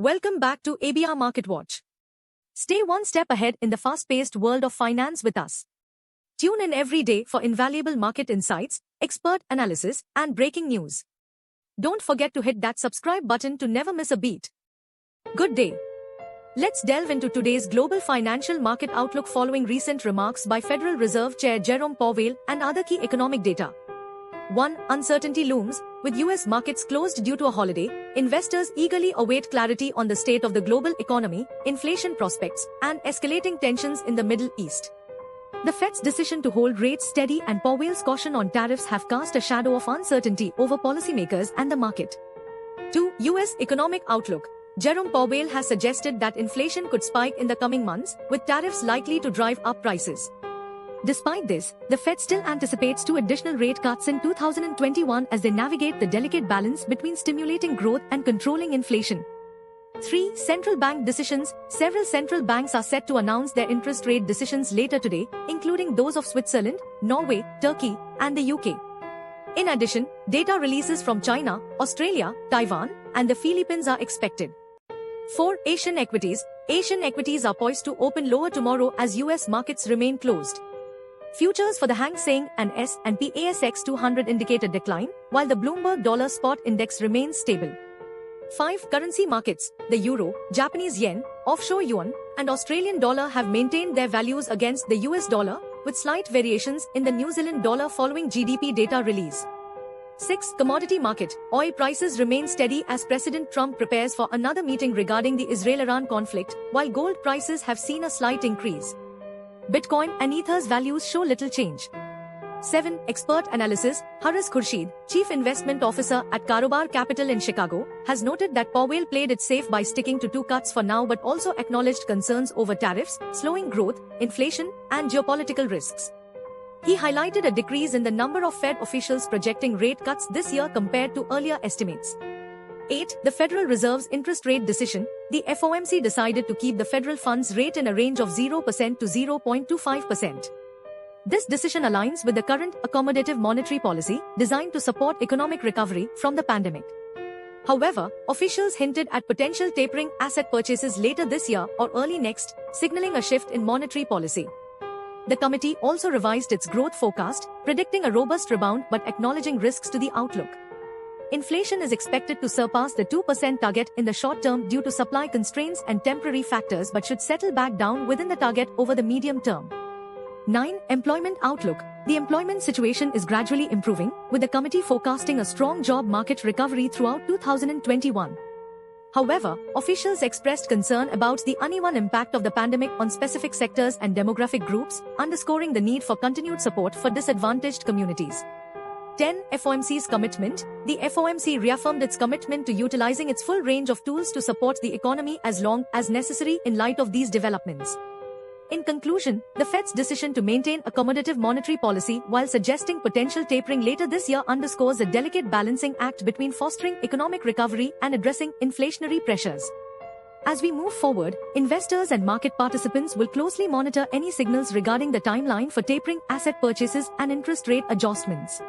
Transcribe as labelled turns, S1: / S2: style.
S1: Welcome back to ABR Market Watch. Stay one step ahead in the fast-paced world of finance with us. Tune in every day for invaluable market insights, expert analysis, and breaking news. Don't forget to hit that subscribe button to never miss a beat. Good day. Let's delve into today's global financial market outlook following recent remarks by Federal Reserve Chair Jerome Powell and other key economic data. 1. Uncertainty looms. With US markets closed due to a holiday, investors eagerly await clarity on the state of the global economy, inflation prospects, and escalating tensions in the Middle East. The Fed's decision to hold rates steady and Powell's caution on tariffs have cast a shadow of uncertainty over policymakers and the market. 2. US economic outlook. Jerome Powell has suggested that inflation could spike in the coming months, with tariffs likely to drive up prices. Despite this, the Fed still anticipates 2 additional rate cuts in 2021 as they navigate the delicate balance between stimulating growth and controlling inflation. 3. Central bank decisions. Several central banks are set to announce their interest rate decisions later today, including those of Switzerland, Norway, Turkey, and the UK. In addition, data releases from China, Australia, Taiwan, and the Philippines are expected. 4. Asian equities. Asian equities are poised to open lower tomorrow as US markets remain closed. Futures for the Hang Seng and S&P ASX 200 indicate a decline, while the Bloomberg Dollar Spot Index remains stable. 5. Currency markets. The euro, Japanese yen, offshore yuan, and Australian dollar have maintained their values against the US dollar, with slight variations in the New Zealand dollar following GDP data release. 6. Commodity market. Oil prices remain steady as President Trump prepares for another meeting regarding the Israel-Iran conflict, while gold prices have seen a slight increase. Bitcoin and Ether's values show little change. 7. Expert analysis. Haris Khurshid, Chief Investment Officer at Karobar Capital in Chicago, has noted that Powell played it safe by sticking to 2 cuts for now but also acknowledged concerns over tariffs, slowing growth, inflation, and geopolitical risks. He highlighted a decrease in the number of Fed officials projecting rate cuts this year compared to earlier estimates. 8. The Federal Reserve's interest rate decision. The FOMC decided to keep the federal funds rate in a range of 0% to 0.25%. This decision aligns with the current accommodative monetary policy designed to support economic recovery from the pandemic. However, officials hinted at potential tapering asset purchases later this year or early next, signaling a shift in monetary policy. The committee also revised its growth forecast, predicting a robust rebound but acknowledging risks to the outlook. Inflation is expected to surpass the 2% target in the short term due to supply constraints and temporary factors but should settle back down within the target over the medium term. 9. Employment outlook. The employment situation is gradually improving, with the committee forecasting a strong job market recovery throughout 2021. However, officials expressed concern about the uneven impact of the pandemic on specific sectors and demographic groups, underscoring the need for continued support for disadvantaged communities. 10. FOMC's commitment. The FOMC reaffirmed its commitment to utilizing its full range of tools to support the economy as long as necessary in light of these developments. In conclusion, the Fed's decision to maintain accommodative monetary policy while suggesting potential tapering later this year underscores a delicate balancing act between fostering economic recovery and addressing inflationary pressures. As we move forward, investors and market participants will closely monitor any signals regarding the timeline for tapering asset purchases and interest rate adjustments.